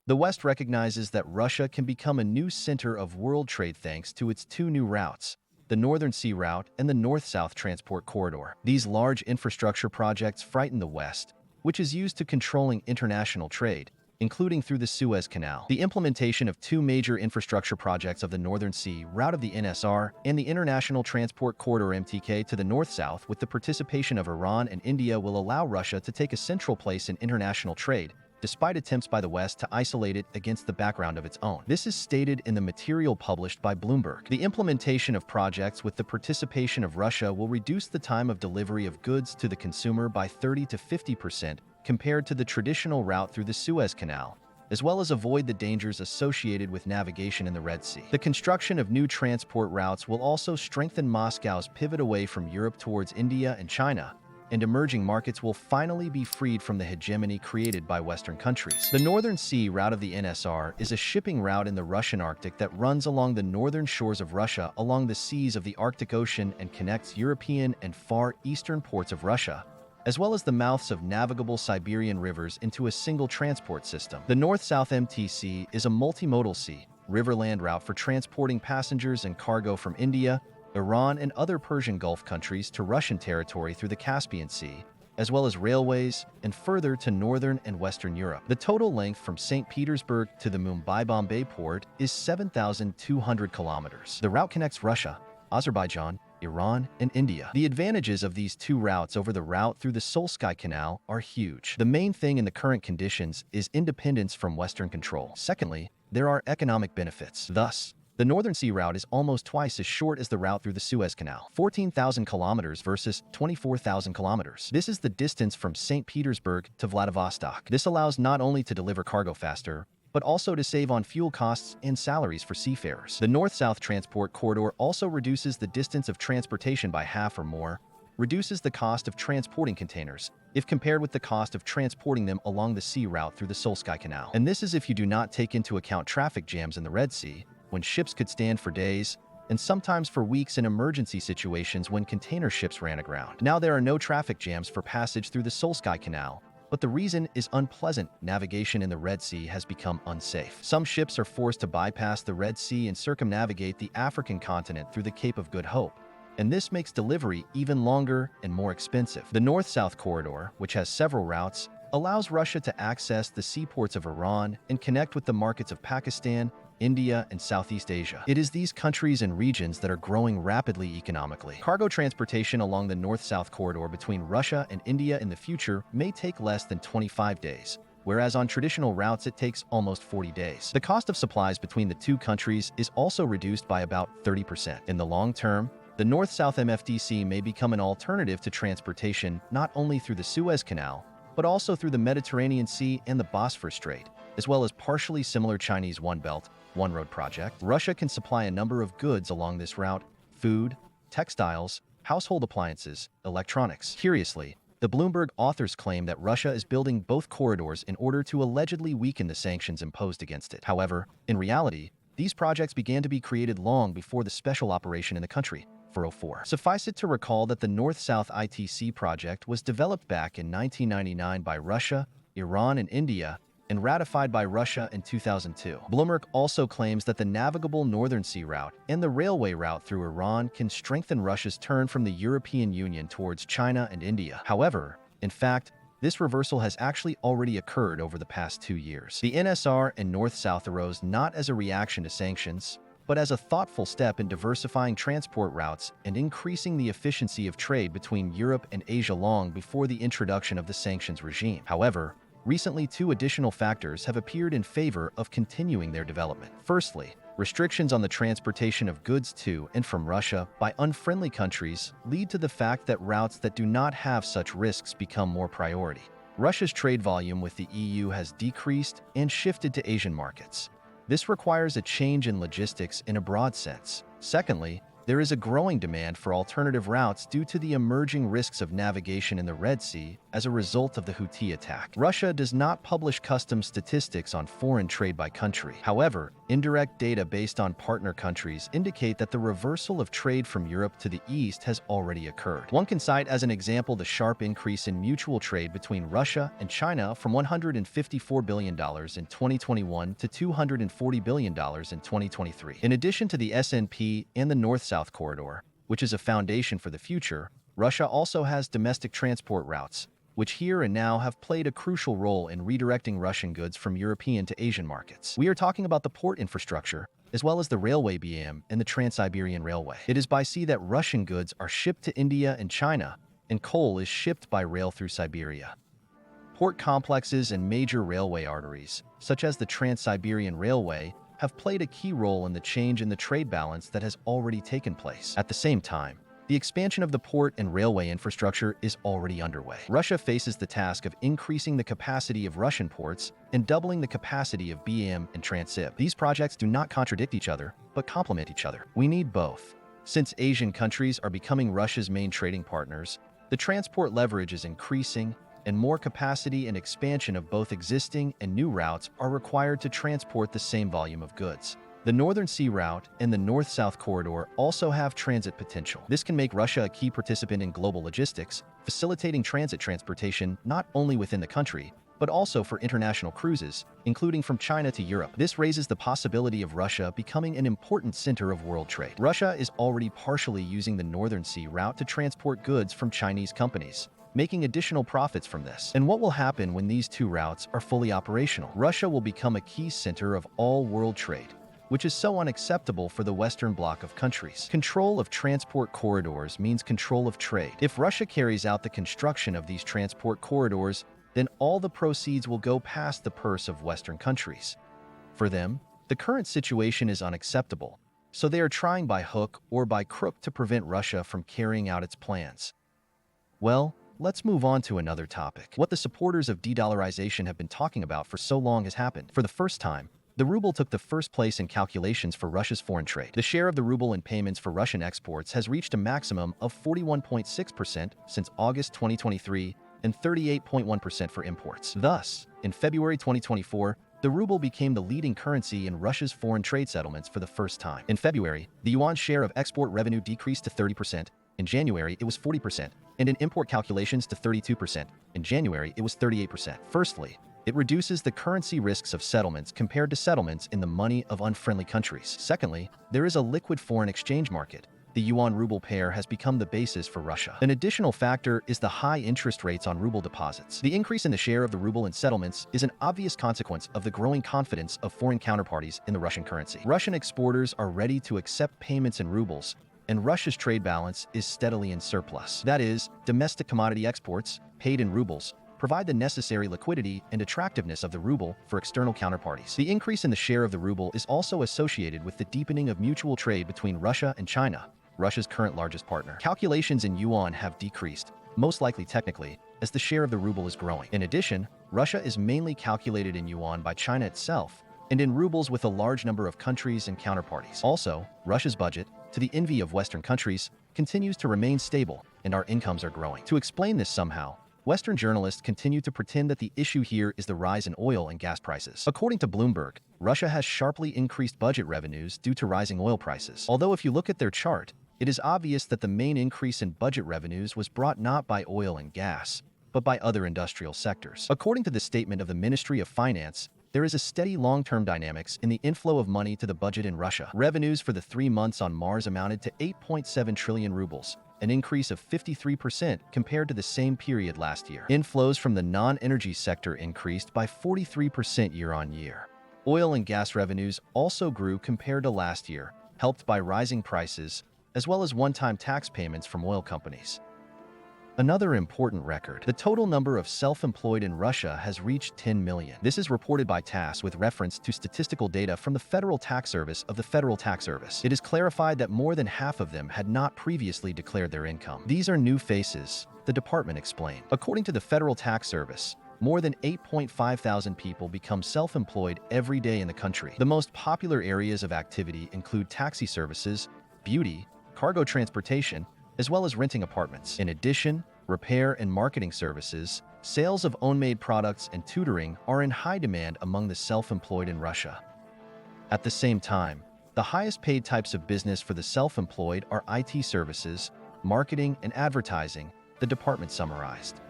The West recognizes that Russia can become a new center of world trade thanks to its two new routes, the Northern Sea Route and the North-South Transport Corridor. These large infrastructure projects frighten the West, which is used to controlling international trade, including through the Suez Canal. The implementation of two major infrastructure projects of the Northern Sea Route of the NSR and the International Transport Corridor MTK to the north-south with the participation of Iran and India will allow Russia to take a central place in international trade, despite attempts by the West to isolate it against the background of its own. This is stated in the material published by Bloomberg. The implementation of projects with the participation of Russia will reduce the time of delivery of goods to the consumer by 30 to 50% compared to the traditional route through the Suez Canal, as well as avoid the dangers associated with navigation in the Red Sea. The construction of new transport routes will also strengthen Moscow's pivot away from Europe towards India and China, and emerging markets will finally be freed from the hegemony created by Western countries. The Northern Sea Route of the NSR is a shipping route in the Russian Arctic that runs along the northern shores of Russia along the seas of the Arctic Ocean and connects European and Far Eastern ports of Russia, as well as the mouths of navigable Siberian rivers into a single transport system. The North-South MTC is a multimodal sea, river-land route for transporting passengers and cargo from India, Iran, and other Persian Gulf countries to Russian territory through the Caspian Sea, as well as railways, and further to northern and western Europe. The total length from St. Petersburg to the Mumbai-Bombay port is 7,200 kilometers. The route connects Russia, Azerbaijan, Iran, and India. The advantages of these two routes over the route through the Solsky Canal are huge. The main thing in the current conditions is independence from Western control. Secondly, there are economic benefits. Thus, the Northern Sea Route is almost twice as short as the route through the Suez Canal, 14,000 kilometers versus 24,000 kilometers. This is the distance from St. Petersburg to Vladivostok. This allows not only to deliver cargo faster, but also to save on fuel costs and salaries for seafarers. The North-South Transport Corridor also reduces the distance of transportation by half or more, reduces the cost of transporting containers, if compared with the cost of transporting them along the sea route through the Solsky Canal. And this is if you do not take into account traffic jams in the Red Sea, when ships could stand for days, and sometimes for weeks in emergency situations when container ships ran aground. Now there are no traffic jams for passage through the Solsky Canal, but the reason is unpleasant. Navigation in the Red Sea has become unsafe. Some ships are forced to bypass the Red Sea and circumnavigate the African continent through the Cape of Good Hope, and this makes delivery even longer and more expensive. The North-South Corridor, which has several routes, allows Russia to access the seaports of Iran and connect with the markets of Pakistan, India, and Southeast Asia. It is these countries and regions that are growing rapidly economically. Cargo transportation along the North-South Corridor between Russia and India in the future may take less than 25 days, whereas on traditional routes it takes almost 40 days. The cost of supplies between the two countries is also reduced by about 30%. In the long term, the North-South MFDC may become an alternative to transportation not only through the Suez Canal, but also through the Mediterranean Sea and the Bosphorus Strait, as well as partially similar Chinese One Belt, One Road project. Russia can supply a number of goods along this route: food, textiles, household appliances, electronics. Curiously, the Bloomberg authors claim that Russia is building both corridors in order to allegedly weaken the sanctions imposed against it. However, in reality, these projects began to be created long before the special operation in the country, 404. Suffice it to recall that the North-South ITC project was developed back in 1999 by Russia, Iran, and India, and ratified by Russia in 2002. Bloomberg also claims that the navigable Northern Sea Route and the railway route through Iran can strengthen Russia's turn from the European Union towards China and India. However, in fact, this reversal has actually already occurred over the past 2 years. The NSR and North-South arose not as a reaction to sanctions, but as a thoughtful step in diversifying transport routes and increasing the efficiency of trade between Europe and Asia long before the introduction of the sanctions regime. However, recently, two additional factors have appeared in favor of continuing their development. Firstly, restrictions on the transportation of goods to and from Russia by unfriendly countries lead to the fact that routes that do not have such risks become more priority. Russia's trade volume with the EU has decreased and shifted to Asian markets. This requires a change in logistics in a broad sense. Secondly, there is a growing demand for alternative routes due to the emerging risks of navigation in the Red Sea as a result of the Houthi attack. Russia does not publish customs statistics on foreign trade by country. However, Indirect data based on partner countries indicate that the reversal of trade from Europe to the East has already occurred. One can cite as an example the sharp increase in mutual trade between Russia and China from $154 billion in 2021 to $240 billion in 2023. In addition to the SNP and the North-South corridor, which is a foundation for the future, Russia also has domestic transport routes, which here and now have played a crucial role in redirecting Russian goods from European to Asian markets. We are talking about the port infrastructure, as well as the railway BM and the Trans-Siberian Railway. It is by sea that Russian goods are shipped to India and China, and coal is shipped by rail through Siberia. Port complexes and major railway arteries, such as the Trans-Siberian Railway, have played a key role in the change in the trade balance that has already taken place. At the same time, the expansion of the port and railway infrastructure is already underway. Russia faces the task of increasing the capacity of Russian ports and doubling the capacity of BM and Transsib. These projects do not contradict each other, but complement each other. We need both. Since Asian countries are becoming Russia's main trading partners, the transport leverage is increasing, and more capacity and expansion of both existing and new routes are required to transport the same volume of goods. The Northern Sea Route and the North-South Corridor also have transit potential. This can make Russia a key participant in global logistics, facilitating transit transportation not only within the country, but also for international cruises, including from China to Europe. This raises the possibility of Russia becoming an important center of world trade. Russia is already partially using the Northern Sea Route to transport goods from Chinese companies, making additional profits from this. And what will happen when these two routes are fully operational? Russia will become a key center of all world trade, which is so unacceptable for the Western bloc of countries. Control of transport corridors means control of trade. If Russia carries out the construction of these transport corridors, then all the proceeds will go past the purse of Western countries. For them, the current situation is unacceptable, so they are trying by hook or by crook to prevent Russia from carrying out its plans. Well, let's move on to another topic. What the supporters of de-dollarization have been talking about for so long has happened. For the first time, the ruble took the first place in calculations for Russia's foreign trade. The share of the ruble in payments for Russian exports has reached a maximum of 41.6% since August 2023 and 38.1% for imports. Thus, in February 2024, the ruble became the leading currency in Russia's foreign trade settlements for the first time. In February, the yuan's share of export revenue decreased to 30%. In January, it was 40%, and in import calculations to 32%. In January, it was 38%. Firstly, it reduces the currency risks of settlements compared to settlements in the money of unfriendly countries. Secondly, there is a liquid foreign exchange market. The yuan-ruble pair has become the basis for Russia. An additional factor is the high interest rates on ruble deposits. The increase in the share of the ruble in settlements is an obvious consequence of the growing confidence of foreign counterparties in the Russian currency. Russian exporters are ready to accept payments in rubles, and Russia's trade balance is steadily in surplus. That is, domestic commodity exports, paid in rubles, provide the necessary liquidity and attractiveness of the ruble for external counterparties. The increase in the share of the ruble is also associated with the deepening of mutual trade between Russia and China, Russia's current largest partner. Calculations in yuan have decreased, most likely technically, as the share of the ruble is growing. In addition, Russia is mainly calculated in yuan by China itself, and in rubles with a large number of countries and counterparties. Also, Russia's budget, to the envy of Western countries, continues to remain stable, and our incomes are growing. To explain this somehow, Western journalists continue to pretend that the issue here is the rise in oil and gas prices. According to Bloomberg, Russia has sharply increased budget revenues due to rising oil prices. Although if you look at their chart, it is obvious that the main increase in budget revenues was brought not by oil and gas, but by other industrial sectors. According to the statement of the Ministry of Finance, there is a steady long-term dynamics in the inflow of money to the budget in Russia. Revenues for the 3 months on Mars amounted to 8.7 trillion rubles, an increase of 53% compared to the same period last year. Inflows from the non-energy sector increased by 43% year-on-year. Oil and gas revenues also grew compared to last year, helped by rising prices, as well as one-time tax payments from oil companies. Another important record, the total number of self-employed in Russia has reached 10 million. This is reported by TASS with reference to statistical data from the Federal Tax Service of the Federal Tax Service. It is clarified that more than half of them had not previously declared their income. These are new faces, the department explained. According to the Federal Tax Service, more than 8.5 thousand people become self-employed every day in the country. The most popular areas of activity include taxi services, beauty, cargo transportation, as well as renting apartments. In addition, repair and marketing services, sales of own-made products, and tutoring are in high demand among the self-employed in Russia. At the same time, the highest paid types of business for the self-employed are IT services, marketing, and advertising, the department summarized.